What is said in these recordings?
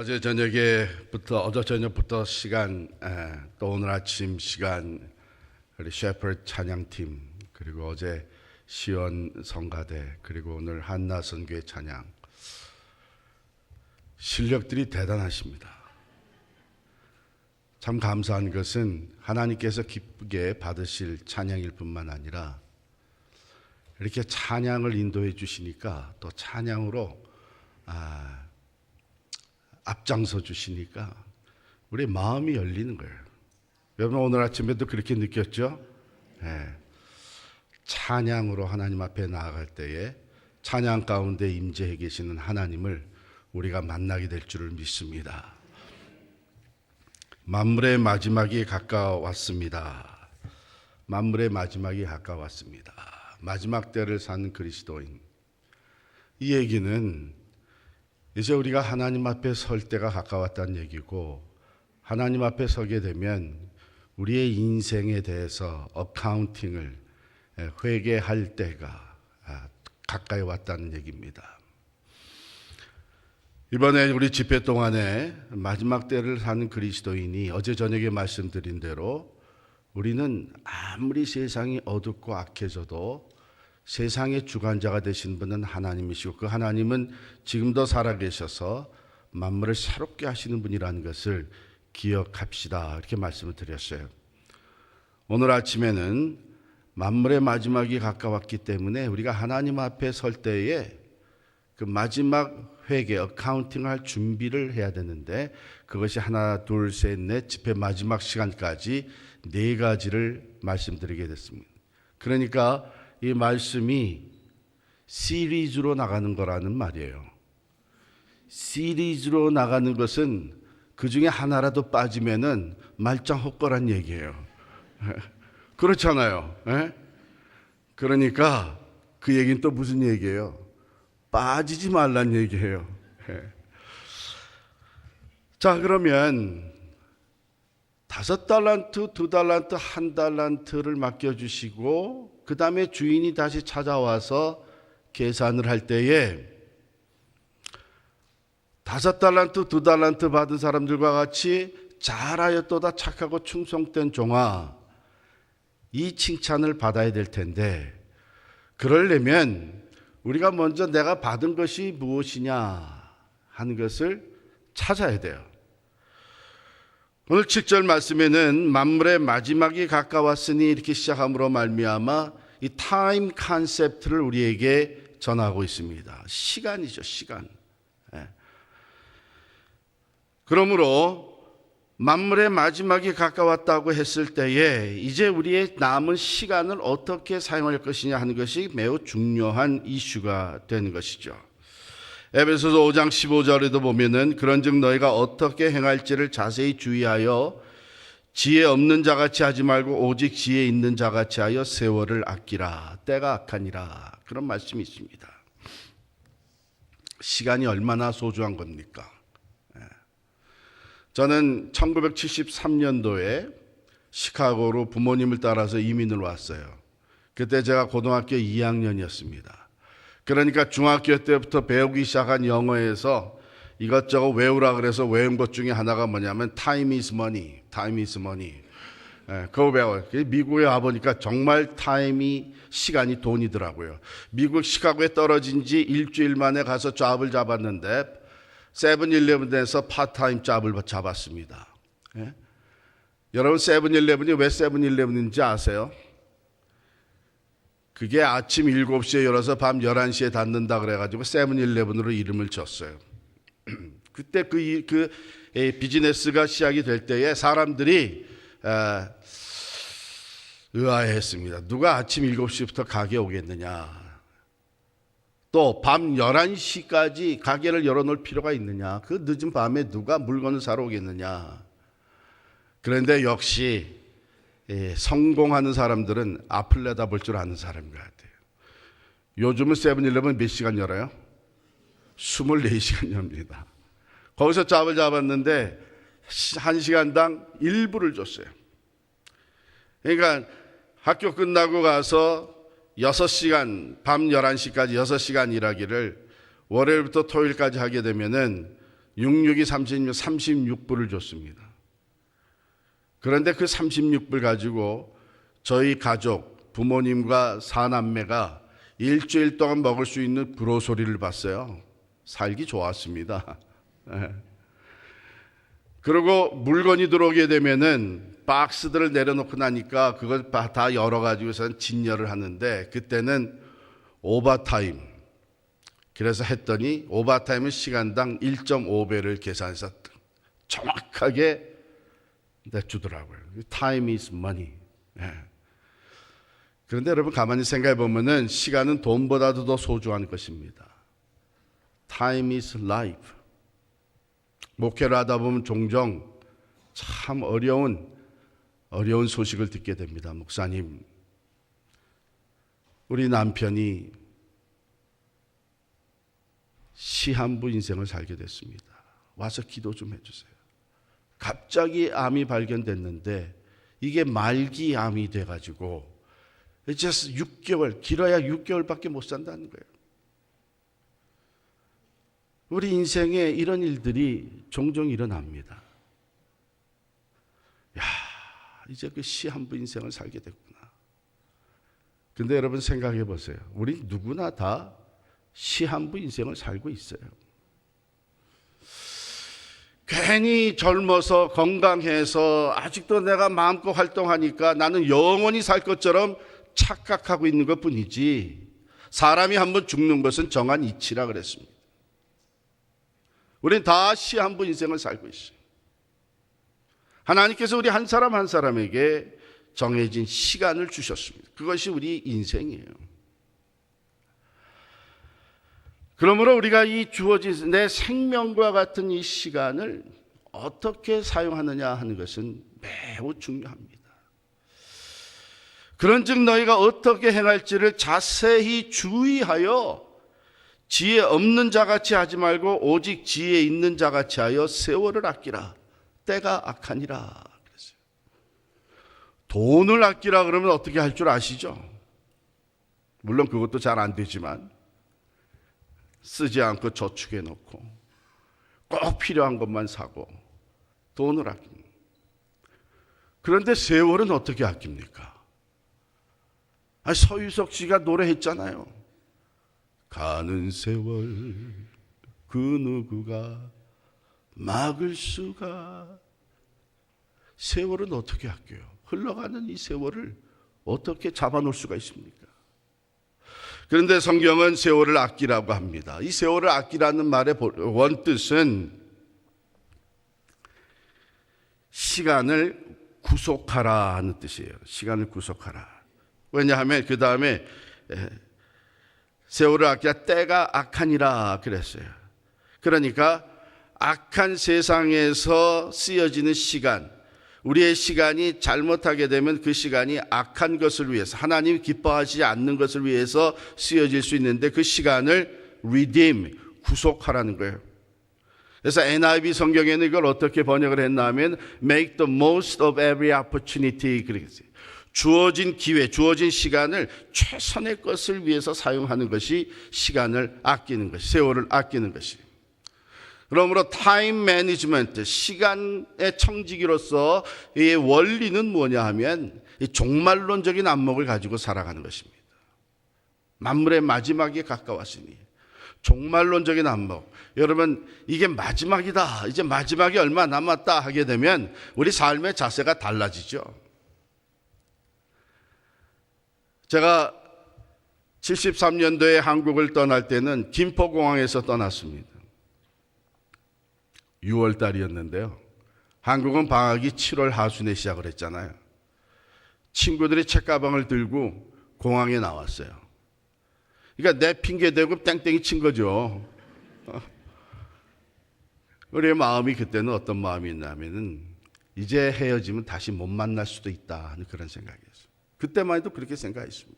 어제 저녁부터 시간, 또 오늘 아침 시간 우리 셰퍼드 찬양팀, 그리고 어제 시원 성가대, 그리고 오늘 한나 선교회 찬양, 실력들이 대단하십니다. 참 감사한 것은 하나님께서 기쁘게 받으실 찬양일 뿐만 아니라 이렇게 찬양을 인도해 주시니까 또 찬양으로 앞장서 주시니까 우리 마음이 열리는 거예요. 여러분 오늘 아침에도 그렇게 느꼈죠? 네. 찬양으로 하나님 앞에 나아갈 때에 찬양 가운데 임재해 계시는 하나님을 우리가 만나게 될 줄을 믿습니다. 만물의 마지막이 가까웠습니다. 만물의 마지막이 가까웠습니다. 마지막 때를 사는 그리스도인. 이 얘기는 이제 우리가 하나님 앞에 설 때가 가까웠다는 얘기고, 하나님 앞에 서게 되면 우리의 인생에 대해서 어카운팅을 회개할 때가 가까이 왔다는 얘기입니다. 이번에 우리 집회 동안에 마지막 때를 사는 그리스도인이 어제 저녁에 말씀드린 대로 우리는 아무리 세상이 어둡고 악해져도 세상의 주관자가 되신 분은 하나님이시고, 그 하나님은 지금도 살아계셔서 만물을 새롭게 하시는 분이라는 것을 기억합시다, 이렇게 말씀을 드렸어요. 오늘 아침에는 만물의 마지막이 가까웠기 때문에 우리가 하나님 앞에 설 때에 그 마지막 회개, 어카운팅을 할 준비를 해야 되는데, 그것이 하나, 둘, 셋, 넷 집회 마지막 시간까지 4가지를 말씀드리게 됐습니다. 그러니까 이 말씀이 시리즈로 나가는 거라는 말이에요. 시리즈로 나가는 것은 그 중에 하나라도 빠지면은 말짱 헛거란 얘기예요. 그렇잖아요. 그러니까 그 얘기는 또 무슨 얘기예요? 빠지지 말란 얘기예요. 자, 그러면 5달란트, 2달란트, 1달란트를 맡겨주시고 그 다음에 주인이 다시 찾아와서 계산을 할 때에 5달란트, 2달란트 받은 사람들과 같이 잘하였도다 착하고 충성된 종아, 이 칭찬을 받아야 될 텐데, 그러려면 우리가 먼저 내가 받은 것이 무엇이냐 하는 것을 찾아야 돼요. 오늘 7절 말씀에는 만물의 마지막이 가까웠으니 이렇게 시작함으로 말미암아 이 타임 컨셉트를 우리에게 전하고 있습니다. 시간이죠, 시간. 그러므로 만물의 마지막이 가까웠다고 했을 때에 이제 우리의 남은 시간을 어떻게 사용할 것이냐 하는 것이 매우 중요한 이슈가 되는 것이죠. 에베소서 5장 15절에도 보면은 그런즉 너희가 어떻게 행할지를 자세히 주의하여 지혜 없는 자같이 하지 말고 오직 지혜 있는 자같이 하여 세월을 아끼라. 때가 악하니라. 그런 말씀이 있습니다. 시간이 얼마나 소중한 겁니까? 저는 1973년도에 시카고로 부모님을 따라서 이민을 왔어요. 그때 제가 고등학교 2학년이었습니다. 그러니까 중학교 때부터 배우기 시작한 영어에서 이것저것 외우라 그래서 외운 것 중에 하나가 뭐냐면 time is money, time is money. 그거 배워요. 미국에 와보니까 정말 타임이, 시간이 돈이더라고요. 미국 시카고에 떨어진 지 일주일 만에 가서 잡을 잡았는데 세븐일레븐에서 파트타임 잡을 잡았습니다. 여러분 세븐일레븐이 왜 세븐일레븐인지 아세요? 그게 아침 7시에 열어서 밤 11시에 닫는다 그래가지고 세븐일레븐으로 이름을 줬어요. 그때 그 비즈니스가 시작이 될 때에 사람들이 의아해했습니다. 누가 아침 7시부터 가게 오겠느냐. 또 밤 11시까지 가게를 열어놓을 필요가 있느냐. 그 늦은 밤에 누가 물건을 사러 오겠느냐. 그런데 역시 성공하는 사람들은 앞을 내다볼 줄 아는 사람인 것 같아요. 요즘은 세븐일레븐 몇 시간 열어요? 24시간 엽니다. 거기서 잡을 잡았는데 1시간당 1불을 줬어요. 그러니까 학교 끝나고 가서 6시간, 밤 11시까지 6시간 일하기를 월요일부터 토요일까지 하게 되면은 66이 36불을 줬습니다. 그런데 그 36불 가지고 저희 가족, 부모님과 사남매가 일주일 동안 먹을 수 있는 브로소리를 봤어요. 살기 좋았습니다. 그리고 물건이 들어오게 되면은 박스들을 내려놓고 나니까 그걸 다 열어가지고선 진열을 하는데, 그때는 오버타임, 그래서 했더니 오버타임은 시간당 1.5배를 계산해서 정확하게 내주더라고요. Time is money. 그런데 여러분 가만히 생각해 보면은 시간은 돈보다도 더 소중한 것입니다. Time is life. 목회를 하다 보면 종종 참 어려운 소식을 듣게 됩니다. 목사님, 우리 남편이 시한부 인생을 살게 됐습니다. 와서 기도 좀 해주세요. 갑자기 암이 발견됐는데 이게 말기 암이 돼가지고 이제 6개월, 길어야 6개월밖에 못 산다는 거예요. 우리 인생에 이런 일들이 종종 일어납니다. 야, 이제 그 시한부 인생을 살게 됐구나. 근데 여러분 생각해 보세요. 우리 누구나 다 시한부 인생을 살고 있어요. 괜히 젊어서 건강해서 아직도 내가 마음껏 활동하니까 나는 영원히 살 것처럼 착각하고 있는 것뿐이지, 사람이 한번 죽는 것은 정한 이치라 그랬습니다. 우리는 다 시한부 인생을 살고 있어요. 하나님께서 우리 한 사람 한 사람에게 정해진 시간을 주셨습니다. 그것이 우리 인생이에요. 그러므로 우리가 이 주어진 내 생명과 같은 이 시간을 어떻게 사용하느냐 하는 것은 매우 중요합니다. 그런즉 너희가 어떻게 행할지를 자세히 주의하여 지혜 없는 자같이 하지 말고 오직 지혜 있는 자같이 하여 세월을 아끼라. 때가 악하니라 그랬어요. 돈을 아끼라 그러면 어떻게 할 줄 아시죠? 물론 그것도 잘 안 되지만 쓰지 않고 저축해 놓고 꼭 필요한 것만 사고 돈을 아낍니다. 그런데 세월은 어떻게 아낍니까? 서유석 씨가 노래했잖아요. 가는 세월 그 누구가 막을 수가. 세월은 어떻게 아껴요? 흘러가는 이 세월을 어떻게 잡아놓을 수가 있습니까? 그런데 성경은 세월을 아끼라고 합니다. 이 세월을 아끼라는 말의 원뜻은 시간을 구속하라 하는 뜻이에요. 시간을 구속하라. 왜냐하면 그 다음에 세월을 아끼라 때가 악하니라 그랬어요. 그러니까 악한 세상에서 쓰여지는 시간, 우리의 시간이 잘못하게 되면 그 시간이 악한 것을 위해서, 하나님이 기뻐하지 않는 것을 위해서 쓰여질 수 있는데 그 시간을 redeem, 구속하라는 거예요. 그래서 NIV 성경에는 이걸 어떻게 번역을 했나 하면 make the most of every opportunity 그랬어요. 주어진 기회, 주어진 시간을 최선의 것을 위해서 사용하는 것이 시간을 아끼는 것, 세월을 아끼는 것이. 그러므로 타임 매니지먼트, 시간의 청지기로서 이 원리는 뭐냐 하면 이 종말론적인 안목을 가지고 살아가는 것입니다. 만물의 마지막에 가까웠으니 종말론적인 안목. 여러분, 이게 마지막이다, 이제 마지막이 얼마 남았다 하게 되면 우리 삶의 자세가 달라지죠. 제가 73년도에 한국을 떠날 때는 김포공항에서 떠났습니다. 6월 달이었는데요. 한국은 방학이 7월 하순에 시작을 했잖아요. 친구들이 책가방을 들고 공항에 나왔어요. 그러니까 내 핑계 대고 땡땡이 친 거죠. 우리의 마음이 그때는 어떤 마음이었냐면은 이제 헤어지면 다시 못 만날 수도 있다 하는 그런 생각이었어요. 그때만 해도 그렇게 생각했습니다.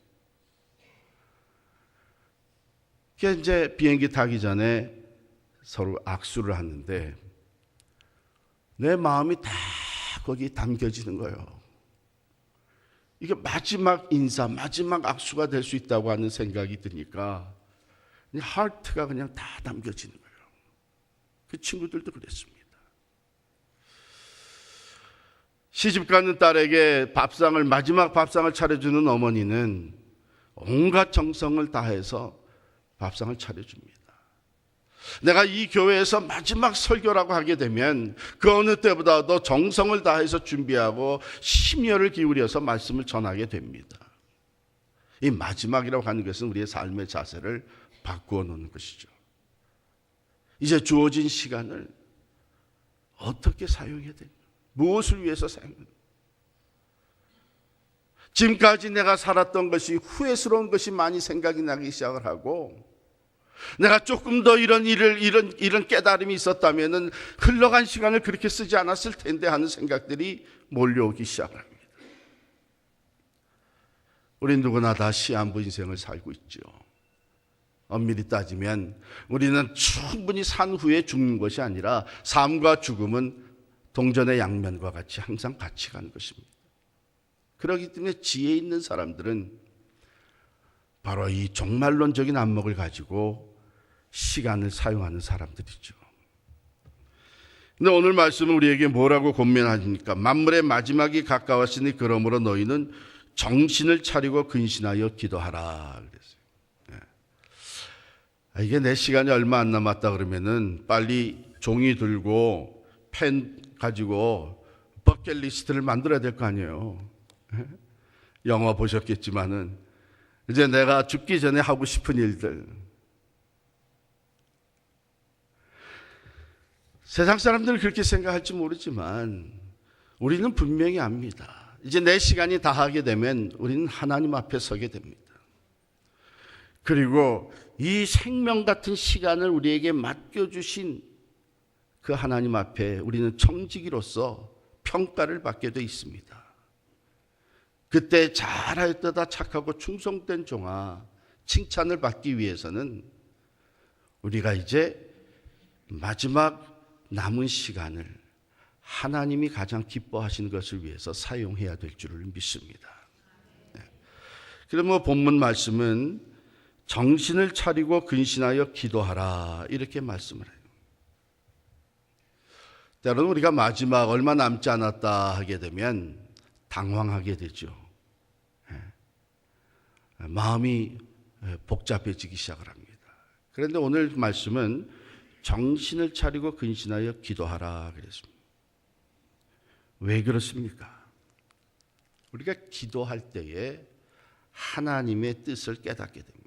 그래서 이제 비행기 타기 전에 서로 악수를 하는데 내 마음이 다 거기 담겨지는 거예요. 이게 마지막 인사, 마지막 악수가 될 수 있다고 하는 생각이 드니까 그냥 하트가 그냥 다 담겨지는 거예요. 그 친구들도 그랬습니다. 시집가는 딸에게 마지막 밥상을 차려주는 어머니는 온갖 정성을 다해서 밥상을 차려줍니다. 내가 이 교회에서 마지막 설교라고 하게 되면 그 어느 때보다도 정성을 다해서 준비하고 심혈을 기울여서 말씀을 전하게 됩니다. 이 마지막이라고 하는 것은 우리의 삶의 자세를 바꾸어 놓는 것이죠. 이제 주어진 시간을 어떻게 사용해야 되냐? 무엇을 위해서 사용해야 되냐? 지금까지 내가 살았던 것이 후회스러운 것이 많이 생각이 나기 시작을 하고, 내가 조금 더 이런 깨달음이 있었다면 흘러간 시간을 그렇게 쓰지 않았을 텐데 하는 생각들이 몰려오기 시작합니다. 우리 누구나 다 시한부 인생을 살고 있죠. 엄밀히 따지면 우리는 충분히 산 후에 죽는 것이 아니라 삶과 죽음은 동전의 양면과 같이 항상 같이 가는 것입니다. 그렇기 때문에 지혜 있는 사람들은 바로 이 종말론적인 안목을 가지고 시간을 사용하는 사람들이죠. 근데 오늘 말씀은 우리에게 뭐라고 권면하십니까? 만물의 마지막이 가까웠으니 그러므로 너희는 정신을 차리고 근신하여 기도하라 그랬어요. 이게 내 시간이 얼마 안 남았다 그러면은 빨리 종이 들고 펜 가지고 버킷리스트를 만들어야 될 거 아니에요. 영화 보셨겠지만은 이제 내가 죽기 전에 하고 싶은 일들. 세상 사람들은 그렇게 생각할지 모르지만 우리는 분명히 압니다. 이제 내 시간이 다하게 되면 우리는 하나님 앞에 서게 됩니다. 그리고 이 생명 같은 시간을 우리에게 맡겨주신 그 하나님 앞에 우리는 청지기로서 평가를 받게 돼 있습니다. 그때 잘하였다 착하고 충성된 종아, 칭찬을 받기 위해서는 우리가 이제 마지막 남은 시간을 하나님이 가장 기뻐하시는 것을 위해서 사용해야 될 줄을 믿습니다. 그러면 본문 말씀은 정신을 차리고 근신하여 기도하라 이렇게 말씀을 해요. 때로는 우리가 마지막 얼마 남지 않았다 하게 되면 당황하게 되죠. 마음이 복잡해지기 시작을 합니다. 그런데 오늘 말씀은 정신을 차리고 근신하여 기도하라 그랬습니다. 왜 그렇습니까? 우리가 기도할 때에 하나님의 뜻을 깨닫게 됩니다.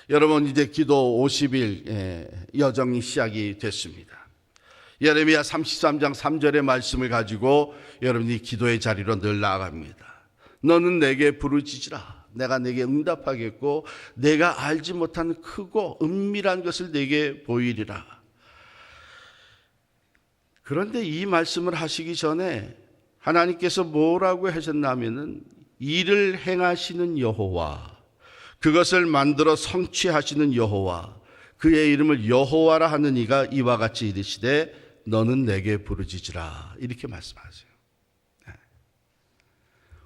여러분 이제 기도 50일 여정이 시작이 됐습니다. 예레미야 33장 3절의 말씀을 가지고 여러분이 기도의 자리로 늘 나아갑니다. 너는 내게 부르짖으라. 내가 내게 응답하겠고 내가 알지 못한 크고 은밀한 것을 내게 보이리라. 그런데 이 말씀을 하시기 전에 하나님께서 뭐라고 하셨냐면은 일을 행하시는 여호와, 그것을 만들어 성취하시는 여호와, 그의 이름을 여호와라 하는 이가 이와 같이 이르시되 너는 내게 부르짖으라 이렇게 말씀하세요.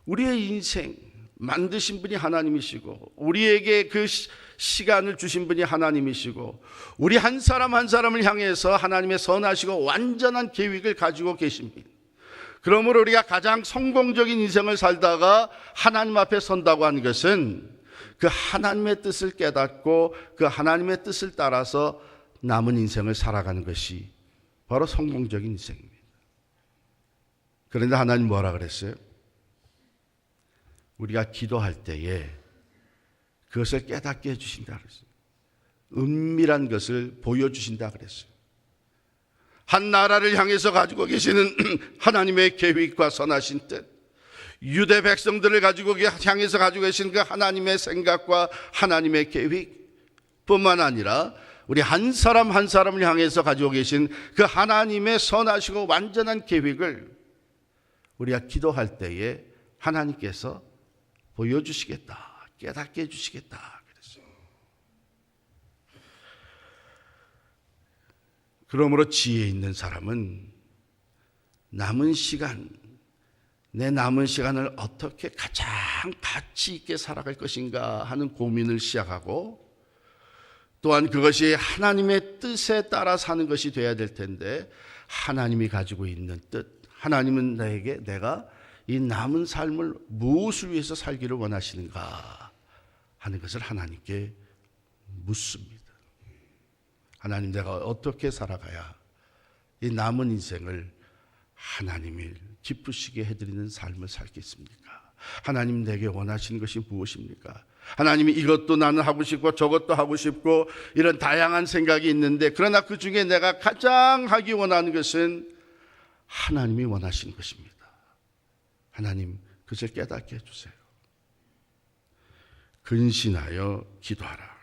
우리의 인생 만드신 분이 하나님이시고 우리에게 그 시간을 주신 분이 하나님이시고 우리 한 사람 한 사람을 향해서 하나님의 선하시고 완전한 계획을 가지고 계십니다. 그러므로 우리가 가장 성공적인 인생을 살다가 하나님 앞에 선다고 하는 것은 그 하나님의 뜻을 깨닫고 그 하나님의 뜻을 따라서 남은 인생을 살아가는 것이 바로 성공적인 인생입니다. 그런데 하나님 뭐라 그랬어요? 우리가 기도할 때에 그것을 깨닫게 해주신다 그랬어요. 은밀한 것을 보여주신다 그랬어요. 한 나라를 향해서 가지고 계시는 하나님의 계획과 선하신 뜻, 유대 백성들을 향해서 가지고 계신 그 하나님의 생각과 하나님의 계획뿐만 아니라 우리 한 사람 한 사람을 향해서 가지고 계신 그 하나님의 선하시고 완전한 계획을 우리가 기도할 때에 하나님께서 보여주시겠다, 깨닫게 해주시겠다 그랬어요. 그러므로 지혜 있는 사람은 남은 시간, 내 남은 시간을 어떻게 가장 가치 있게 살아갈 것인가 하는 고민을 시작하고, 또한 그것이 하나님의 뜻에 따라 사는 것이 돼야 될 텐데, 하나님이 가지고 있는 뜻, 하나님은 내가 이 남은 삶을 무엇을 위해서 살기를 원하시는가 하는 것을 하나님께 묻습니다. 하나님, 내가 어떻게 살아가야 이 남은 인생을 하나님이 기쁘시게 해드리는 삶을 살겠습니까? 하나님, 내게 원하시는 것이 무엇입니까? 하나님이 이것도 나는 하고 싶고 저것도 하고 싶고 이런 다양한 생각이 있는데, 그러나 그 중에 내가 가장 하기 원하는 것은 하나님이 원하시는 것입니다. 하나님, 그것을 깨닫게 해주세요. 근신하여 기도하라.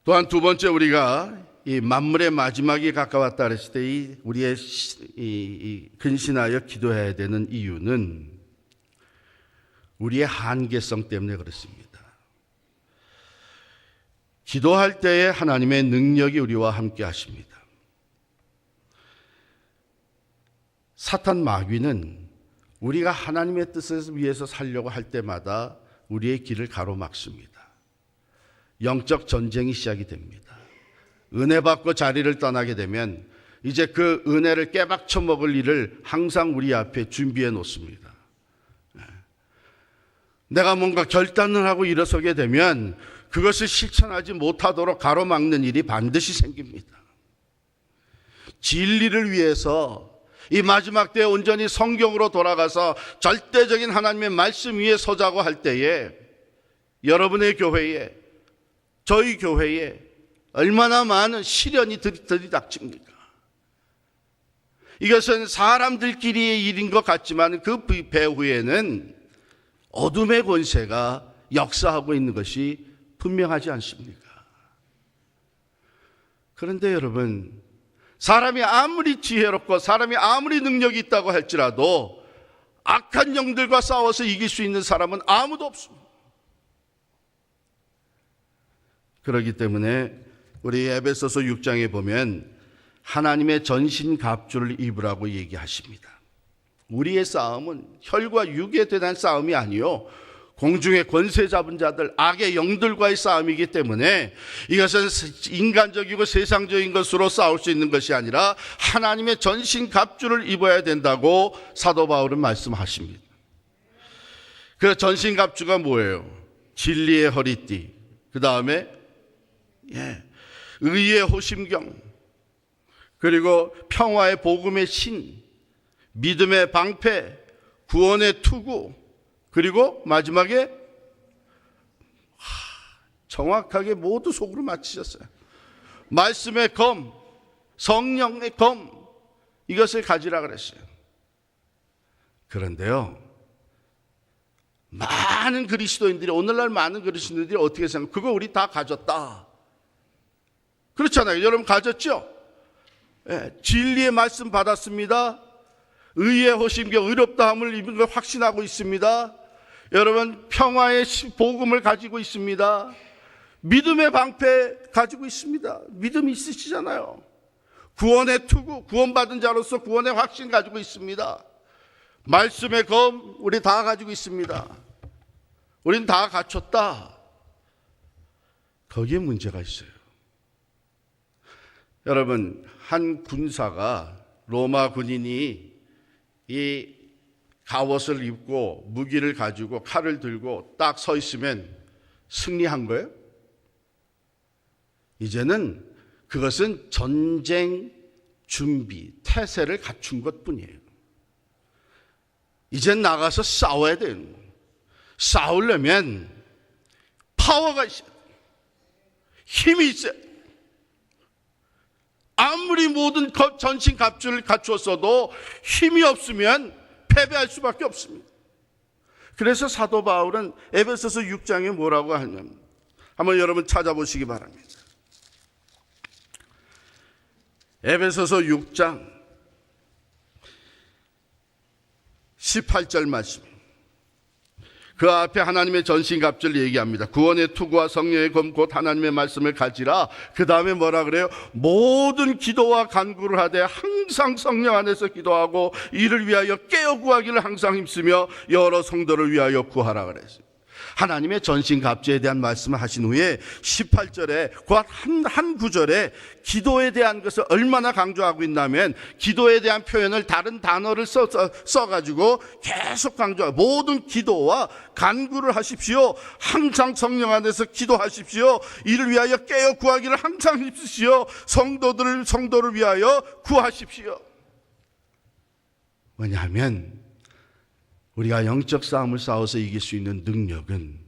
또한 두 번째, 우리가 이 만물의 마지막이 가까웠다 그랬을 때 우리의 이 근신하여 기도해야 되는 이유는 우리의 한계성 때문에 그렇습니다. 기도할 때에 하나님의 능력이 우리와 함께 하십니다. 사탄 마귀는 우리가 하나님의 뜻을 위해서 살려고 할 때마다 우리의 길을 가로막습니다. 영적 전쟁이 시작이 됩니다. 은혜 받고 자리를 떠나게 되면 이제 그 은혜를 깨박쳐 먹을 일을 항상 우리 앞에 준비해 놓습니다. 내가 뭔가 결단을 하고 일어서게 되면 그것을 실천하지 못하도록 가로막는 일이 반드시 생깁니다. 진리를 위해서 이 마지막 때에 온전히 성경으로 돌아가서 절대적인 하나님의 말씀 위에 서자고 할 때에 여러분의 교회에, 저희 교회에 얼마나 많은 시련이 들이닥칩니까? 이것은 사람들끼리의 일인 것 같지만 그 배후에는 어둠의 권세가 역사하고 있는 것이 분명하지 않습니까? 그런데 여러분, 사람이 아무리 지혜롭고 사람이 아무리 능력이 있다고 할지라도 악한 영들과 싸워서 이길 수 있는 사람은 아무도 없습니다. 그렇기 때문에 우리 에베소서 6장에 보면 하나님의 전신갑주를 입으라고 얘기하십니다. 우리의 싸움은 혈과 육에 대한 싸움이 아니요, 공중의 권세 잡은 자들, 악의 영들과의 싸움이기 때문에 이것은 인간적이고 세상적인 것으로 싸울 수 있는 것이 아니라 하나님의 전신갑주를 입어야 된다고 사도 바울은 말씀하십니다. 그 전신갑주가 뭐예요? 진리의 허리띠, 그 다음에 의의 호심경, 그리고 평화의 복음의 신, 믿음의 방패, 구원의 투구, 그리고 마지막에 정확하게 모두 속으로 맞히셨어요. 말씀의 검, 성령의 검, 이것을 가지라 그랬어요. 그런데요, 많은 그리스도인들이, 오늘날 많은 그리스도인들이 어떻게 생각해요? 그거 우리 다 가졌다. 그렇잖아요. 여러분 가졌죠? 진리의 말씀 받았습니다. 의의 호심경, 의롭다함을 입은 걸 확신하고 있습니다. 여러분, 평화의 복음을 가지고 있습니다. 믿음의 방패 가지고 있습니다. 믿음이 있으시잖아요. 구원의 투구, 구원받은 자로서 구원의 확신 가지고 있습니다. 말씀의 검, 우리 다 가지고 있습니다. 우린 다 갖췄다. 거기에 문제가 있어요. 여러분, 한 군사가, 로마 군인이 이 갑옷을 입고 무기를 가지고 칼을 들고 딱 서 있으면 승리한 거예요? 이제는 그것은 전쟁 준비, 태세를 갖춘 것뿐이에요. 이젠 나가서 싸워야 돼요. 싸우려면 파워가 있어야 돼요. 힘이 있어야 돼요. 아무리 모든 전신갑주를 갖추었어도 힘이 없으면 패배할 수밖에 없습니다. 그래서 사도 바울은 에베소서 6장에 뭐라고 하냐면, 한번 여러분 찾아보시기 바랍니다. 에베소서 6장 18절 말씀. 그 앞에 하나님의 전신갑주를 얘기합니다. 구원의 투구와 성령의 검 곧 하나님의 말씀을 가지라. 그 다음에 뭐라 그래요? 모든 기도와 간구를 하되 항상 성령 안에서 기도하고 이를 위하여 깨어 구하기를 항상 힘쓰며 여러 성도를 위하여 구하라 그랬어요. 하나님의 전신갑주에 대한 말씀을 하신 후에 18절에 그 한 구절에 기도에 대한 것을 얼마나 강조하고 있냐면 기도에 대한 표현을 다른 단어를 써가지고 계속 강조하고 모든 기도와 간구를 하십시오. 항상 성령 안에서 기도하십시오. 이를 위하여 깨어 구하기를 항상 힘쓰시오. 성도를 위하여 구하십시오. 왜냐하면 우리가 영적 싸움을 싸워서 이길 수 있는 능력은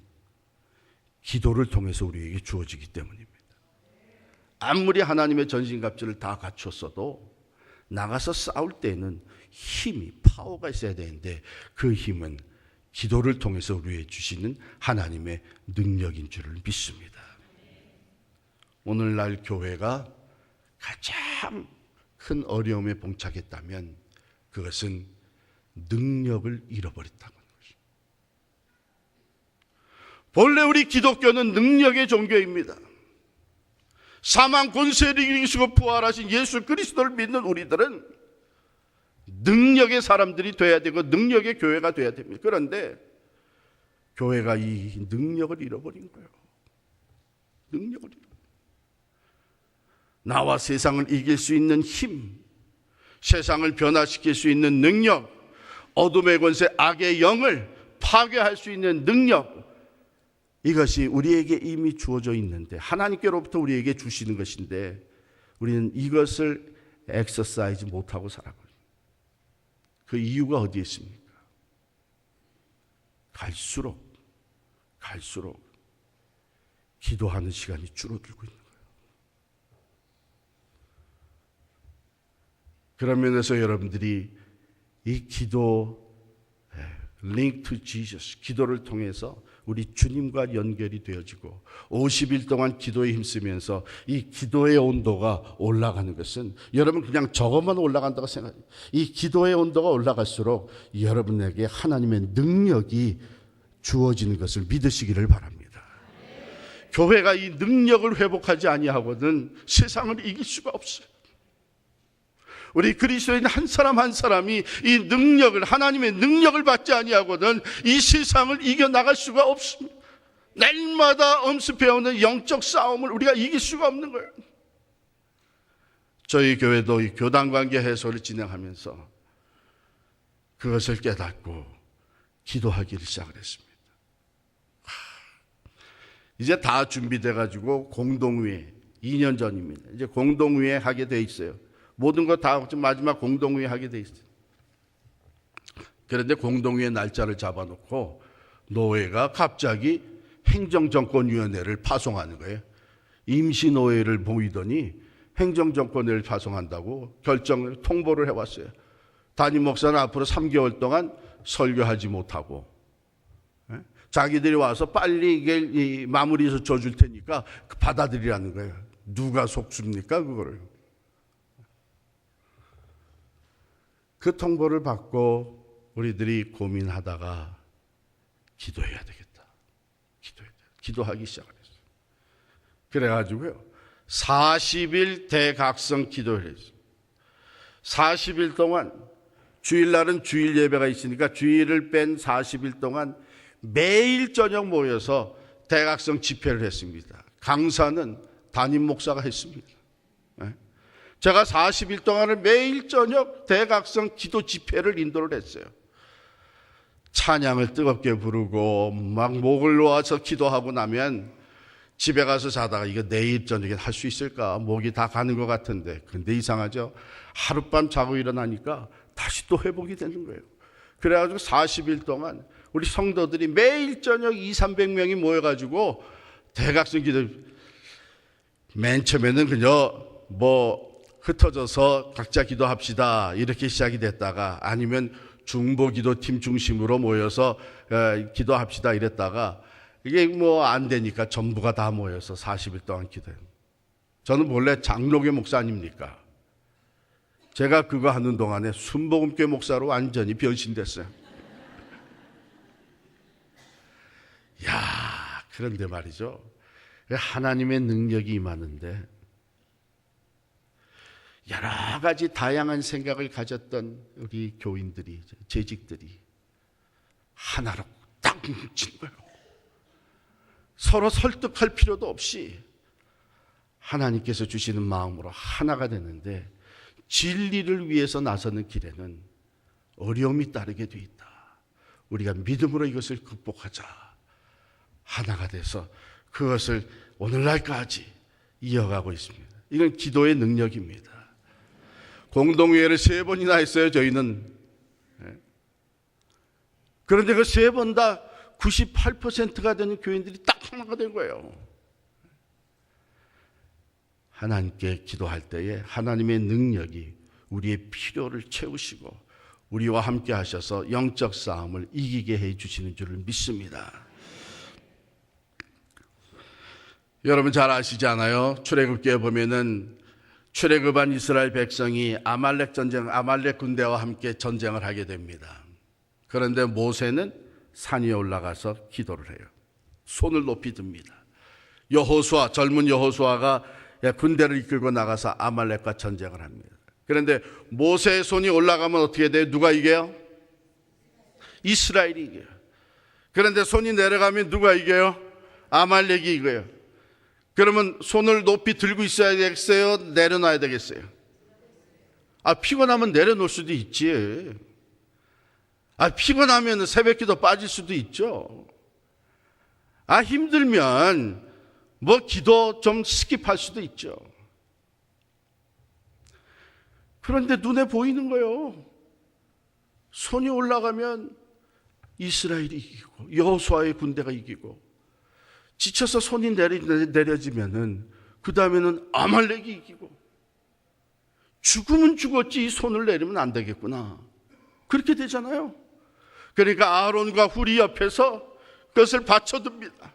기도를 통해서 우리에게 주어지기 때문입니다. 아무리 하나님의 전신갑주를 다 갖췄어도 나가서 싸울 때는 힘이, 파워가 있어야 되는데 그 힘은 기도를 통해서 우리에게 주시는 하나님의 능력인 줄을 믿습니다. 오늘날 교회가 가장 큰 어려움에 봉착했다면 그것은 능력을 잃어버렸다는 것입니다. 본래 우리 기독교는 능력의 종교입니다. 사망 권세를 이기시고 부활하신 예수 그리스도를 믿는 우리들은 능력의 사람들이 돼야 되고 능력의 교회가 돼야 됩니다. 그런데 교회가 이 능력을 잃어버린 거예요. 능력을 잃어버린 거예요. 나와 세상을 이길 수 있는 힘, 세상을 변화시킬 수 있는 능력, 어둠의 권세, 악의 영을 파괴할 수 있는 능력, 이것이 우리에게 이미 주어져 있는데 하나님께로부터 우리에게 주시는 것인데 우리는 이것을 엑서사이즈 못하고 살아가요. 그 이유가 어디에 있습니까? 갈수록 기도하는 시간이 줄어들고 있는 거예요. 그런 면에서 여러분들이 이 기도, link to Jesus, 기도를 통해서 우리 주님과 연결이 되어지고 50일 동안 기도에 힘쓰면서 이 기도의 온도가 올라가는 것은 여러분 그냥 저것만 올라간다고 생각해요. 이 기도의 온도가 올라갈수록 여러분에게 하나님의 능력이 주어지는 것을 믿으시기를 바랍니다. 교회가 이 능력을 회복하지 아니하고는 세상을 이길 수가 없어요. 우리 그리스도인 한 사람 한 사람이 이 능력을, 하나님의 능력을 받지 아니하고는 이 세상을 이겨나갈 수가 없습니다. 날마다 엄습해오는 영적 싸움을 우리가 이길 수가 없는 거예요. 저희 교회도 이 교단관계 해소를 진행하면서 그것을 깨닫고 기도하기를 시작을 했습니다. 이제 다 준비돼가지고 공동회의, 2년 전입니다. 이제 공동회의 하게 돼 있어요. 모든 거 다 마지막 공동회의 하게 돼 있어요. 그런데 공동회의 날짜를 잡아놓고 노회가 갑자기 행정정권위원회를 파송하는 거예요. 임시노회를 보이더니 행정정권회를 파송한다고 통보를 해왔어요. 담임 목사는 앞으로 3개월 동안 설교하지 못하고 자기들이 와서 빨리 이게 마무리해서 줘줄 테니까 받아들이라는 거예요. 누가 속습니까 그거를. 그 통보를 받고 우리들이 고민하다가 기도해야 되겠다. 기도하기 시작을 했어요. 그래가지고요 40일 대각성 기도를 했어요. 40일 동안 주일날은 주일 예배가 있으니까 주일을 뺀 40일 동안 매일 저녁 모여서 대각성 집회를 했습니다. 강사는 담임 목사가 했습니다. 제가 40일 동안을 매일 저녁 대각성 기도 집회를 인도를 했어요. 찬양을 뜨겁게 부르고 막 목을 놓아서 기도하고 나면 집에 가서 자다가 이거 내일 저녁에 할 수 있을까? 목이 다 가는 것 같은데. 근데 이상하죠. 하룻밤 자고 일어나니까 다시 또 회복이 되는 거예요. 그래가지고 40일 동안 우리 성도들이 매일 저녁 200~300명이 모여가지고 대각성 기도, 맨 처음에는 그냥 흩어져서 각자 기도합시다 이렇게 시작이 됐다가 아니면 중보기도팀 중심으로 모여서 기도합시다 이랬다가 이게 안 되니까 전부가 다 모여서 40일 동안 기도해요. 저는 원래 장로교 목사 아닙니까? 제가 그거 하는 동안에 순복음교회 목사로 완전히 변신됐어요. 그런데 말이죠. 하나님의 능력이 임하는데 여러 가지 다양한 생각을 가졌던 우리 교인들이, 재직들이 하나로 딱 뭉친 거예요. 서로 설득할 필요도 없이 하나님께서 주시는 마음으로 하나가 되는데, 진리를 위해서 나서는 길에는 어려움이 따르게 돼 있다. 우리가 믿음으로 이것을 극복하자. 하나가 돼서 그것을 오늘날까지 이어가고 있습니다. 이건 기도의 능력입니다. 공동회의를 3번이나 했어요, 저희는. 그런데 그 3번 다 98%가 되는 교인들이 딱 하나가 된 거예요. 하나님께 기도할 때에 하나님의 능력이 우리의 필요를 채우시고 우리와 함께 하셔서 영적 싸움을 이기게 해 주시는 줄을 믿습니다. 여러분 잘 아시잖아요. 출애굽기에 보면은 출애굽한 이스라엘 백성이 아말렉 군대와 함께 전쟁을 하게 됩니다. 그런데 모세는 산 위에 올라가서 기도를 해요. 손을 높이 듭니다. 젊은 여호수아가 군대를 이끌고 나가서 아말렉과 전쟁을 합니다. 그런데 모세의 손이 올라가면 어떻게 돼요? 누가 이겨요? 이스라엘이 이겨요. 그런데 손이 내려가면 누가 이겨요? 아말렉이 이겨요. 그러면 손을 높이 들고 있어야 되겠어요? 내려놔야 되겠어요? 피곤하면 내려놓을 수도 있지. 피곤하면 새벽기도 빠질 수도 있죠. 힘들면 기도 좀 스킵할 수도 있죠. 그런데 눈에 보이는 거예요. 손이 올라가면 이스라엘이 이기고 여호수아의 군대가 이기고, 지쳐서 손이 내려지면은 그 다음에는 아말렉이 이기고, 죽으면 죽었지 이 손을 내리면 안 되겠구나. 그렇게 되잖아요. 그러니까 아론과 훌이 옆에서 그것을 받쳐둡니다.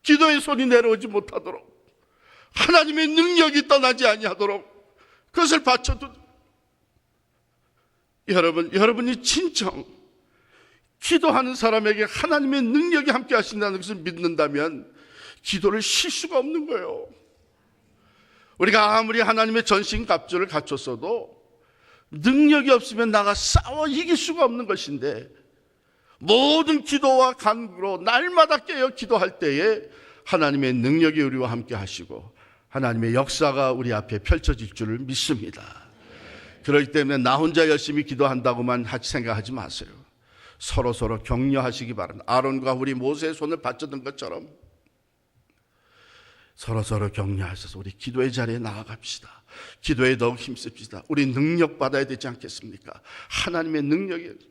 기도의 손이 내려오지 못하도록, 하나님의 능력이 떠나지 아니하도록 그것을 받쳐둔. 여러분이 진정 기도하는 사람에게 하나님의 능력이 함께 하신다는 것을 믿는다면 기도를 쉴 수가 없는 거예요. 우리가 아무리 하나님의 전신갑주를 갖췄어도 능력이 없으면 나가 싸워 이길 수가 없는 것인데, 모든 기도와 간구로 날마다 깨어 기도할 때에 하나님의 능력이 우리와 함께 하시고 하나님의 역사가 우리 앞에 펼쳐질 줄을 믿습니다. 그렇기 때문에 나 혼자 열심히 기도한다고만 생각하지 마세요. 서로 격려하시기 바랍니다. 아론과 우리 모세의 손을 받쳐든 것처럼 서로 격려하셔서 우리 기도의 자리에 나아갑시다. 기도에 더욱 힘씁시다. 우리 능력 받아야 되지 않겠습니까? 하나님의 능력이.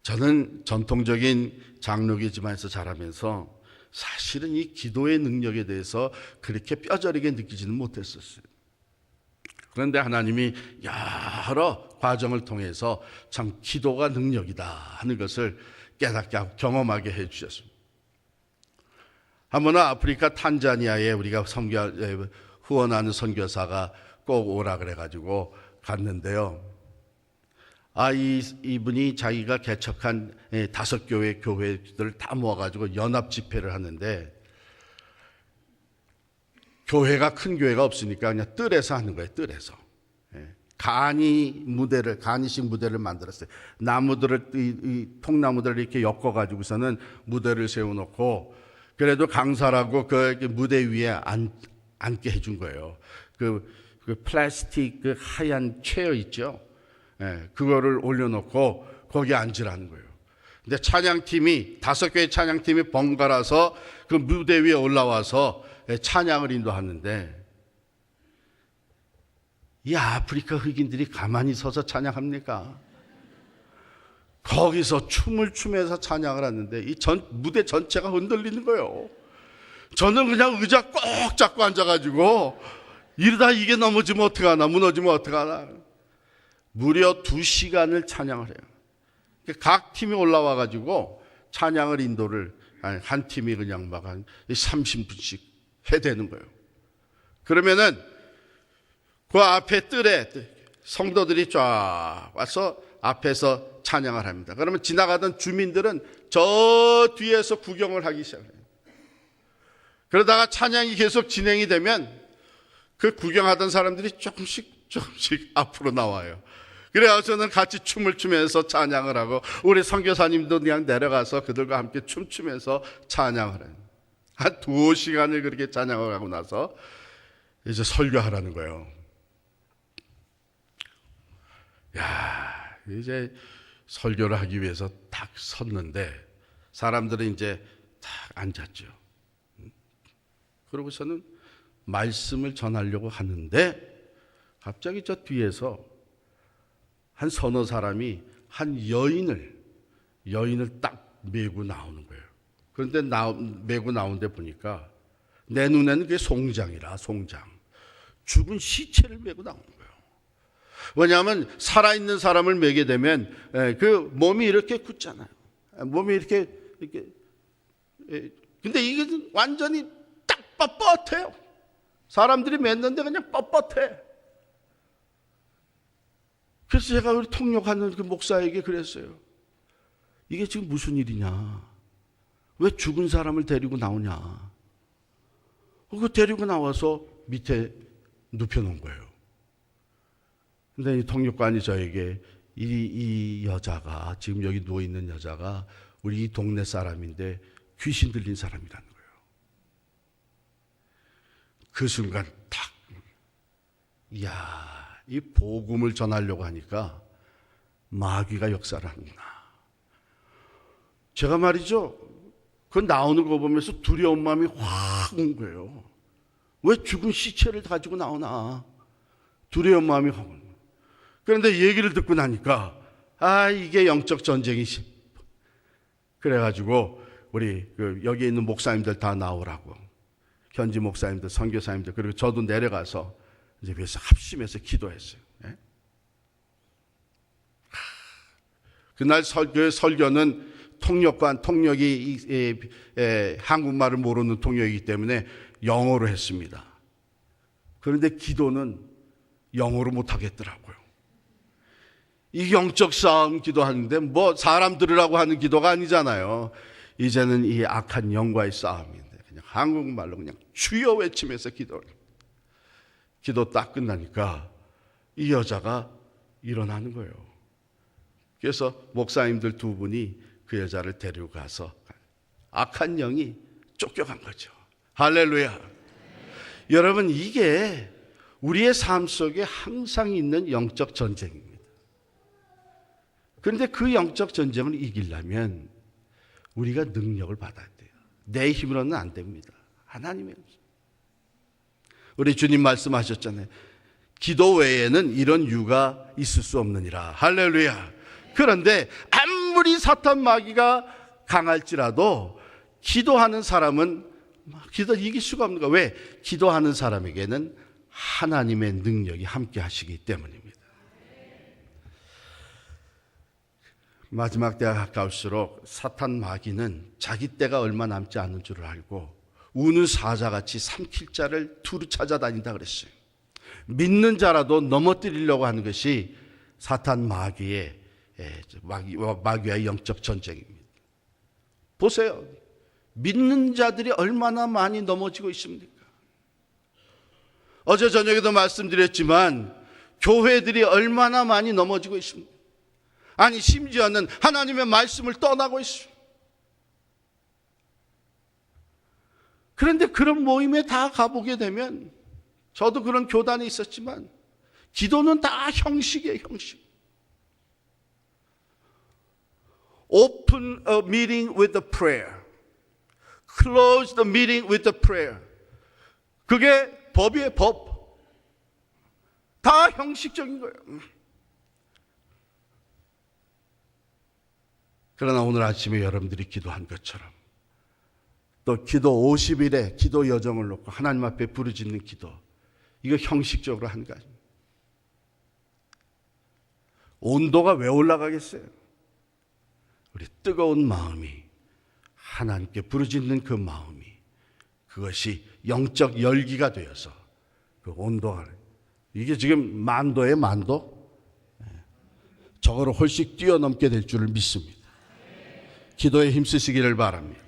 저는 전통적인 장로교지만에서 자라면서 사실은 이 기도의 능력에 대해서 그렇게 뼈저리게 느끼지는 못했었어요. 그런데 하나님이 여러 과정을 통해서 참 기도가 능력이다 하는 것을 깨닫게 하고 경험하게 해주셨습니다. 한 번은 아프리카 탄자니아에 우리가 후원하는 선교사가 꼭 오라 그래가지고 갔는데요. 이분이 자기가 개척한 5교회 교회들을 다 모아가지고 연합 집회를 하는데, 교회가 큰 교회가 없으니까 그냥 뜰에서 하는 거예요. 뜰에서 간이식 무대를 만들었어요. 나무들을 이 통나무들을 이렇게 엮어가지고서는 무대를 세워놓고, 그래도 강사라고 그 무대 위에 앉게 해준 거예요. 그 플라스틱 그 하얀 체어 있죠. 그거를 올려놓고 거기에 앉으라는 거예요. 근데 찬양팀이 5개의 찬양팀이 번갈아서 그 무대 위에 올라와서 찬양을 인도하는데, 이 아프리카 흑인들이 가만히 서서 찬양합니까? 거기서 춤을 추면서 찬양을 하는데 이 무대 전체가 흔들리는 거예요. 저는 그냥 의자 꼭 잡고 앉아가지고 이러다 이게 넘어지면 어떡하나, 무너지면 어떡하나. 무려 2시간을 찬양을 해요. 각 팀이 올라와가지고 찬양을 인도를 한 팀이 그냥 막 한 30분씩 해대는 거예요. 그러면은 그 앞에 뜰에 성도들이 쫙 와서 앞에서 찬양을 합니다. 그러면 지나가던 주민들은 저 뒤에서 구경을 하기 시작해요. 그러다가 찬양이 계속 진행이 되면 그 구경하던 사람들이 조금씩 앞으로 나와요. 그래서는 같이 춤을 추면서 찬양을 하고 우리 선교사님도 그냥 내려가서 그들과 함께 춤추면서 찬양을 해요. 한 2시간을 그렇게 찬양을 하고 나서 이제 설교하라는 거예요. 야, 이제 설교를 하기 위해서 딱 섰는데 사람들은 이제 딱 앉았죠. 그러고서는 말씀을 전하려고 하는데 갑자기 저 뒤에서 한 서너 사람이 한 여인을 딱 메고 나오는 거예요. 그런데 메고 나오는데 보니까 내 눈에는 그게 송장이라, 송장. 죽은 시체를 메고 나오는 거예요. 왜냐하면 살아있는 사람을 메게 되면 그 몸이 이렇게 굳잖아요. 몸이 이렇게 근데 이게 완전히 딱 뻣뻣해요. 사람들이 맸는데 그냥 뻣뻣해. 그래서 제가 우리 통역하는 그 목사에게 그랬어요. 이게 지금 무슨 일이냐? 왜 죽은 사람을 데리고 나오냐? 그 데리고 나와서 밑에 눕혀놓은 거예요. 근데 이 통역관이 저에게 이 여자가 지금 여기 누워있는 여자가 우리 이 동네 사람인데 귀신 들린 사람이라는 거예요. 그 순간 탁, 이야, 이 복음을 전하려고 하니까 마귀가 역사를 하는구나. 제가 말이죠, 그 나오는 거 보면서 두려운 마음이 확 온 거예요. 왜 죽은 시체를 가지고 나오나? 두려운 마음이 확 온 거예요. 그런데 얘기를 듣고 나니까 이게 영적 전쟁이지. 그래가지고 우리 여기 있는 목사님들 다 나오라고, 현지 목사님들, 선교사님들, 그리고 저도 내려가서 이제 그래서 합심해서 기도했어요. 예? 그날 설교는 통역이 한국말을 모르는 통역이기 때문에 영어로 했습니다. 그런데 기도는 영어로 못 하겠더라고요. 이 영적 싸움 기도하는데 뭐 사람 들으라고 하는 기도가 아니잖아요. 이제는 이 악한 영과의 싸움인데 그냥 한국말로 그냥 주여 외치면서 기도 딱 끝나니까 이 여자가 일어나는 거예요. 그래서 목사님들 2분이 그 여자를 데리고 가서 악한 영이 쫓겨간 거죠. 할렐루야. 여러분, 이게 우리의 삶 속에 항상 있는 영적 전쟁입니다. 그런데 그 영적 전쟁을 이기려면 우리가 능력을 받아야 돼요. 내 힘으로는 안 됩니다. 하나님의 힘. 우리 주님 말씀하셨잖아요. 기도 외에는 이런 유가 있을 수 없느니라. 할렐루야. 그런데 아무리 사탄 마귀가 강할지라도 기도하는 사람은 기도 이길 수가 없는 거예요. 왜? 기도하는 사람에게는 하나님의 능력이 함께 하시기 때문입니다. 마지막 때가 가까울수록 사탄 마귀는 자기 때가 얼마 남지 않은 줄을 알고 우는 사자같이 삼킬 자를 두루 찾아다닌다 그랬어요. 믿는 자라도 넘어뜨리려고 하는 것이 사탄 마귀와의 영적 전쟁입니다. 보세요. 믿는 자들이 얼마나 많이 넘어지고 있습니까? 어제 저녁에도 말씀드렸지만 교회들이 얼마나 많이 넘어지고 있습니다. 아니, 심지어는 하나님의 말씀을 떠나고 있어요. 그런데 그런 모임에 다 가보게 되면, 저도 그런 교단에 있었지만 기도는 다 형식이에요. 형식. Open a meeting with a prayer. Close the meeting with a prayer. 그게 법이에요. 법. 다 형식적인 거예요. 그러나 오늘 아침에 여러분들이 기도한 것처럼 또 기도 50일의 기도 여정을 놓고 하나님 앞에 부르짖는 기도, 이거 형식적으로 한 거 아닙니까? 온도가 왜 올라가겠어요? 우리 뜨거운 마음이, 하나님께 부르짖는 그 마음이, 그것이 영적 열기가 되어서 그 온도가, 이게 지금 만도의 만도, 저거를 훨씬 뛰어넘게 될 줄을 믿습니다. 기도에 힘쓰시기를 바랍니다.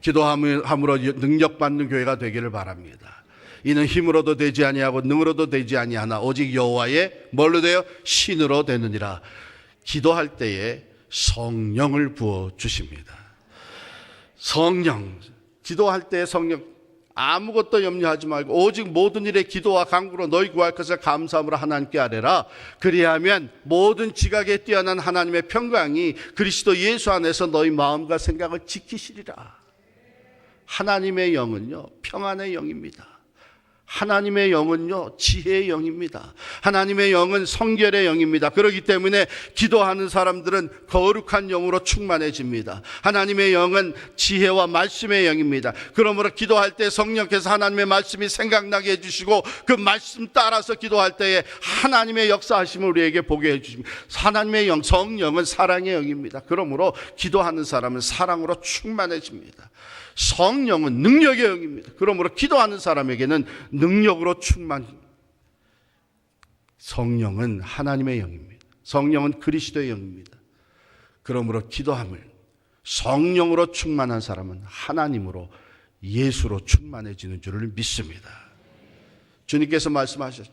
기도함으로 능력받는 교회가 되기를 바랍니다. 이는 힘으로도 되지 아니하고 능으로도 되지 아니하나 오직 여호와의 뭘로 돼요? 신으로 되느니라. 기도할 때에 성령을 부어 주십니다. 성령, 기도할 때 성령, 아무것도 염려하지 말고 오직 모든 일에 기도와 간구로 너희 구할 것을 감사함으로 하나님께 아뢰라. 그리하면 모든 지각에 뛰어난 하나님의 평강이 그리스도 예수 안에서 너희 마음과 생각을 지키시리라. 하나님의 영은요, 평안의 영입니다. 하나님의 영은요, 지혜의 영입니다. 하나님의 영은 성결의 영입니다. 그렇기 때문에 기도하는 사람들은 거룩한 영으로 충만해집니다. 하나님의 영은 지혜와 말씀의 영입니다. 그러므로 기도할 때 성령께서 하나님의 말씀이 생각나게 해주시고 그 말씀 따라서 기도할 때에 하나님의 역사하심을 우리에게 보게 해주십니다. 하나님의 영, 성령은 사랑의 영입니다. 그러므로 기도하는 사람은 사랑으로 충만해집니다. 성령은 능력의 영입니다. 그러므로 기도하는 사람에게는 능력으로 충만. 성령은 하나님의 영입니다. 성령은 그리스도의 영입니다. 그러므로 기도함을 성령으로 충만한 사람은 하나님으로 예수로 충만해지는 줄을 믿습니다. 주님께서 말씀하셨죠.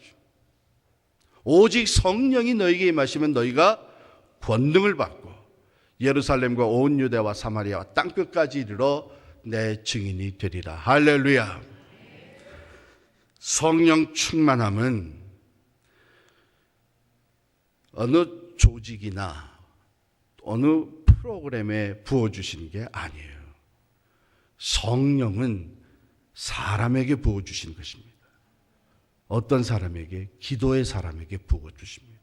오직 성령이 너희에게 임하시면 너희가 권능을 받고 예루살렘과 온 유대와 사마리아와 땅끝까지 이르러 내 증인이 되리라. 할렐루야. 성령 충만함은 어느 조직이나 어느 프로그램에 부어주시는 게 아니에요. 성령은 사람에게 부어주시는 것입니다. 어떤 사람에게? 기도의 사람에게 부어주십니다.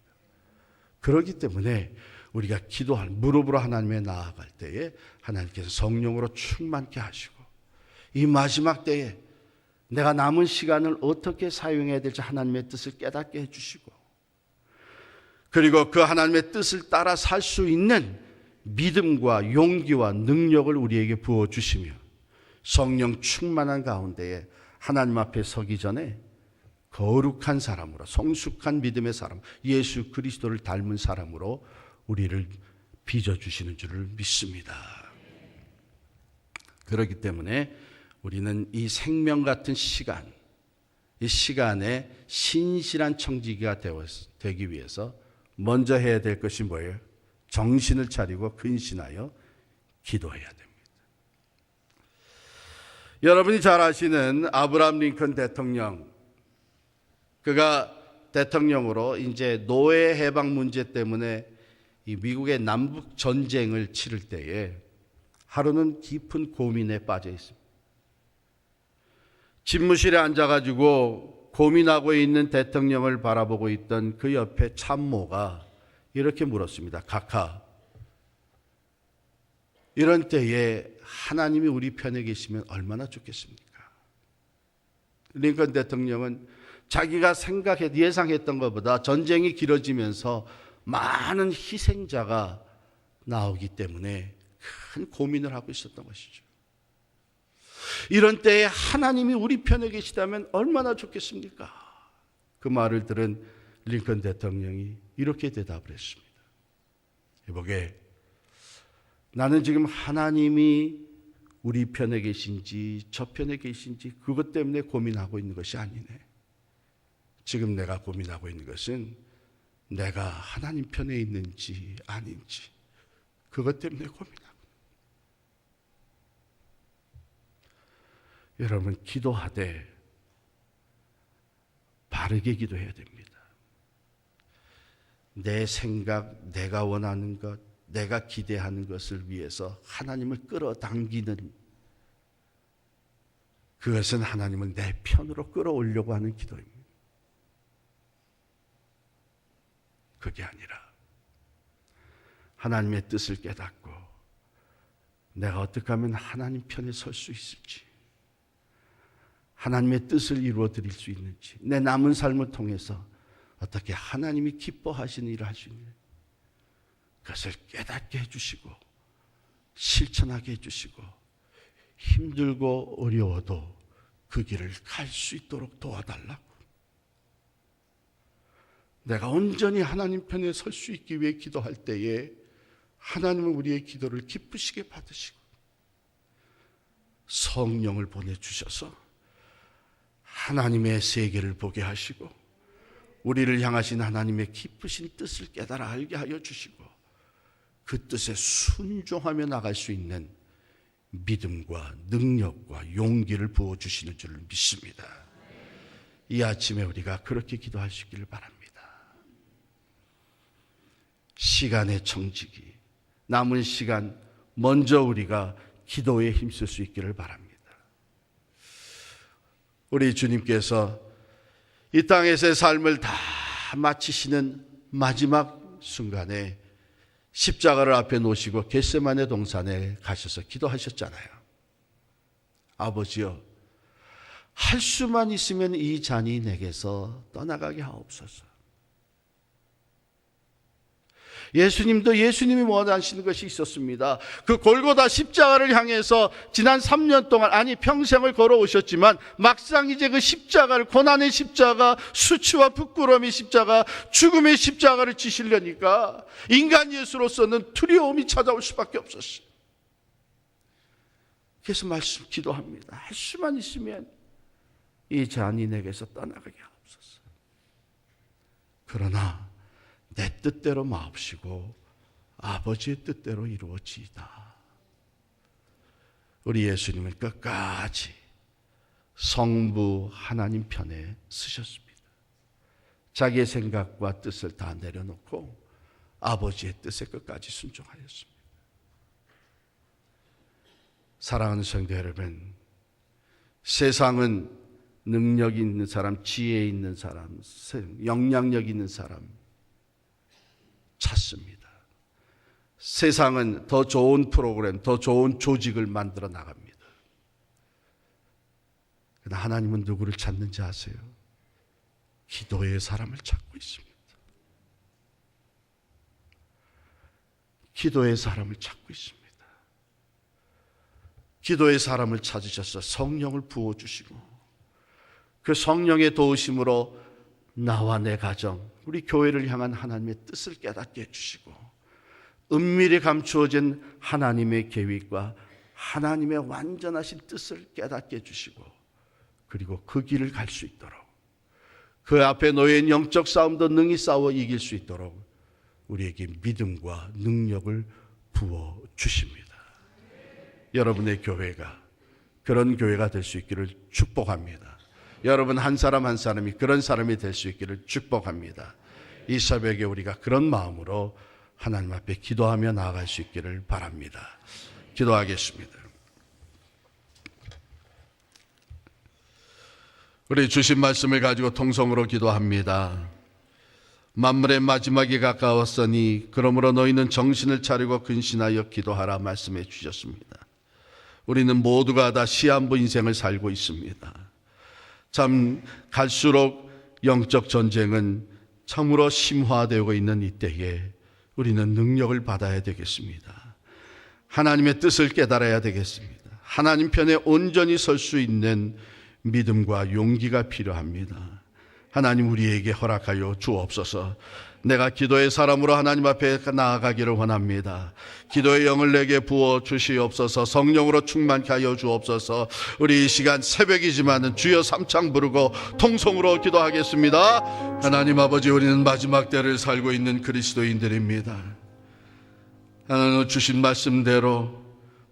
그렇기 때문에 우리가 기도할, 무릎으로 하나님에 나아갈 때에 하나님께서 성령으로 충만케 하시고 이 마지막 때에 내가 남은 시간을 어떻게 사용해야 될지 하나님의 뜻을 깨닫게 해주시고 그리고 그 하나님의 뜻을 따라 살 수 있는 믿음과 용기와 능력을 우리에게 부어주시며 성령 충만한 가운데에 하나님 앞에 서기 전에 거룩한 사람으로, 성숙한 믿음의 사람, 예수 그리스도를 닮은 사람으로 우리를 빚어주시는 줄을 믿습니다. 그렇기 때문에 우리는 이 생명 같은 시간, 이 시간에 신실한 청지기가 되기 위해서 먼저 해야 될 것이 뭐예요? 정신을 차리고 근신하여 기도해야 됩니다. 여러분이 잘 아시는 아브라함 링컨 대통령, 그가 대통령으로 이제 노예 해방 문제 때문에 이 미국의 남북 전쟁을 치를 때에 하루는 깊은 고민에 빠져 있습니다. 집무실에 앉아가지고 고민하고 있는 대통령을 바라보고 있던 그 옆에 참모가 이렇게 물었습니다. 각하, 이런 때에 하나님이 우리 편에 계시면 얼마나 좋겠습니까? 링컨 대통령은 자기가 예상했던 것보다 전쟁이 길어지면서 많은 희생자가 나오기 때문에 큰 고민을 하고 있었던 것이죠. 이런 때에 하나님이 우리 편에 계시다면 얼마나 좋겠습니까? 그 말을 들은 링컨 대통령이 이렇게 대답을 했습니다. 여보게, 나는 지금 하나님이 우리 편에 계신지 저 편에 계신지 그것 때문에 고민하고 있는 것이 아니네. 지금 내가 고민하고 있는 것은 내가 하나님 편에 있는지 아닌지 그것 때문에 고민하고. 여러분, 기도하되 바르게 기도해야 됩니다. 내 생각, 내가 원하는 것, 내가 기대하는 것을 위해서 하나님을 끌어당기는, 그것은 하나님을 내 편으로 끌어오려고 하는 기도입니다. 그게 아니라 하나님의 뜻을 깨닫고 내가 어떻게 하면 하나님 편에 설 수 있을지, 하나님의 뜻을 이루어 드릴 수 있는지, 내 남은 삶을 통해서 어떻게 하나님이 기뻐하시는 일을 할 수 있는지 그것을 깨닫게 해주시고 실천하게 해주시고 힘들고 어려워도 그 길을 갈 수 있도록 도와달라고. 내가 온전히 하나님 편에 설 수 있기 위해 기도할 때에 하나님은 우리의 기도를 기쁘시게 받으시고 성령을 보내주셔서 하나님의 세계를 보게 하시고 우리를 향하신 하나님의 깊으신 뜻을 깨달아 알게 하여 주시고 그 뜻에 순종하며 나갈 수 있는 믿음과 능력과 용기를 부어주시는 줄 믿습니다. 이 아침에 우리가 그렇게 기도하시기를 바랍니다. 시간의 청지기, 남은 시간 먼저 우리가 기도에 힘쓸 수 있기를 바랍니다. 우리 주님께서 이 땅에서의 삶을 다 마치시는 마지막 순간에 십자가를 앞에 놓으시고 겟세마네 동산에 가셔서 기도하셨잖아요. 아버지여, 할 수만 있으면 이 잔이 내게서 떠나가게 하옵소서. 예수님도 예수님이 원하시는 것이 있었습니다. 그 골고다 십자가를 향해서 지난 3년 동안, 아니 평생을 걸어오셨지만 막상 이제 그 십자가를, 고난의 십자가, 수치와 부끄러움의 십자가, 죽음의 십자가를 지시려니까 인간 예수로서는 두려움이 찾아올 수밖에 없었어요. 그래서 기도합니다. 할 수만 있으면 이 잔이 내게서 떠나가게 하옵소서. 그러나 내 뜻대로 마옵시고 아버지의 뜻대로 이루어지이다. 우리 예수님은 끝까지 성부 하나님 편에 서셨습니다. 자기의 생각과 뜻을 다 내려놓고 아버지의 뜻에 끝까지 순종하였습니다. 사랑하는 성도 여러분, 세상은 능력 있는 사람, 지혜 있는 사람, 영향력 있는 사람 찾습니다. 세상은 더 좋은 프로그램, 더 좋은 조직을 만들어 나갑니다. 그러나 하나님은 누구를 찾는지 아세요? 기도의 사람을 찾고 있습니다. 기도의 사람을 찾고 있습니다. 기도의 사람을 찾으셔서 성령을 부어주시고 그 성령의 도우심으로 나와 내 가정, 우리 교회를 향한 하나님의 뜻을 깨닫게 해주시고 은밀히 감추어진 하나님의 계획과 하나님의 완전하신 뜻을 깨닫게 해주시고 그리고 그 길을 갈 수 있도록, 그 앞에 놓인 영적 싸움도 능히 싸워 이길 수 있도록 우리에게 믿음과 능력을 부어주십니다. 여러분의 교회가 그런 교회가 될 수 있기를 축복합니다. 여러분 한 사람 한 사람이 그런 사람이 될 수 있기를 축복합니다. 이 새벽에 우리가 그런 마음으로 하나님 앞에 기도하며 나아갈 수 있기를 바랍니다. 기도하겠습니다. 우리 주신 말씀을 가지고 통성으로 기도합니다. 만물의 마지막이 가까웠으니 그러므로 너희는 정신을 차리고 근신하여 기도하라 말씀해 주셨습니다. 우리는 모두가 다 시한부 인생을 살고 있습니다. 참 갈수록 영적 전쟁은 참으로 심화되고 있는 이때에 우리는 능력을 받아야 되겠습니다. 하나님의 뜻을 깨달아야 되겠습니다. 하나님 편에 온전히 설 수 있는 믿음과 용기가 필요합니다. 하나님 우리에게 허락하여 주옵소서. 내가 기도의 사람으로 하나님 앞에 나아가기를 원합니다. 기도의 영을 내게 부어 주시옵소서. 성령으로 충만케 하여 주옵소서. 우리 이 시간 새벽이지만 주여 삼창 부르고 통성으로 기도하겠습니다. 하나님 아버지, 우리는 마지막 때를 살고 있는 그리스도인들입니다. 하나님 주신 말씀대로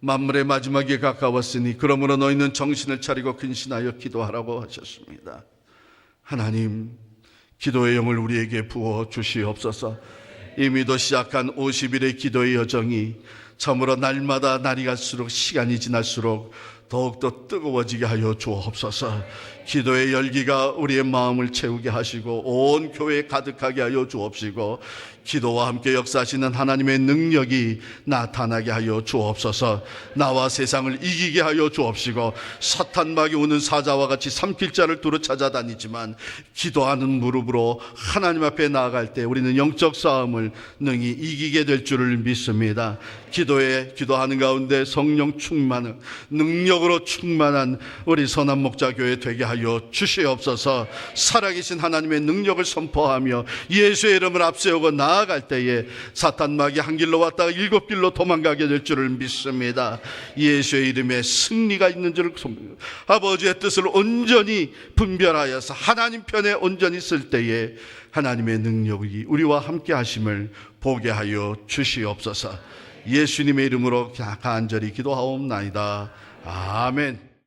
만물의 마지막이 가까웠으니 그러므로 너희는 정신을 차리고 근신하여 기도하라고 하셨습니다. 하나님, 기도의 영을 우리에게 부어 주시옵소서. 이미도 시작한 50일의 기도의 여정이 참으로 날마다 날이 갈수록, 시간이 지날수록 더욱더 뜨거워지게 하여 주옵소서. 기도의 열기가 우리의 마음을 채우게 하시고 온 교회에 가득하게 하여 주옵시고 기도와 함께 역사하시는 하나님의 능력이 나타나게 하여 주옵소서. 나와 세상을 이기게 하여 주옵시고 사탄막이 오는 사자와 같이 삼킬 자를 두루 찾아다니지만 기도하는 무릎으로 하나님 앞에 나아갈 때 우리는 영적 싸움을 능히 이기게 될 줄을 믿습니다. 기도하는 가운데 성령 충만을, 능력 능력으로 충만한 우리 선한 목자교회 되게 하여 주시옵소서. 살아계신 하나님의 능력을 선포하며 예수의 이름을 앞세우고 나아갈 때에 사탄 마귀 한 길로 왔다가 일곱 길로 도망가게 될 줄을 믿습니다. 예수의 이름에 승리가 있는 줄을 아버지의 뜻을 온전히 분별하여서 하나님 편에 온전히 쓸 때에 하나님의 능력이 우리와 함께 하심을 보게 하여 주시옵소서. 예수님의 이름으로 간절히 기도하옵나이다. 아멘.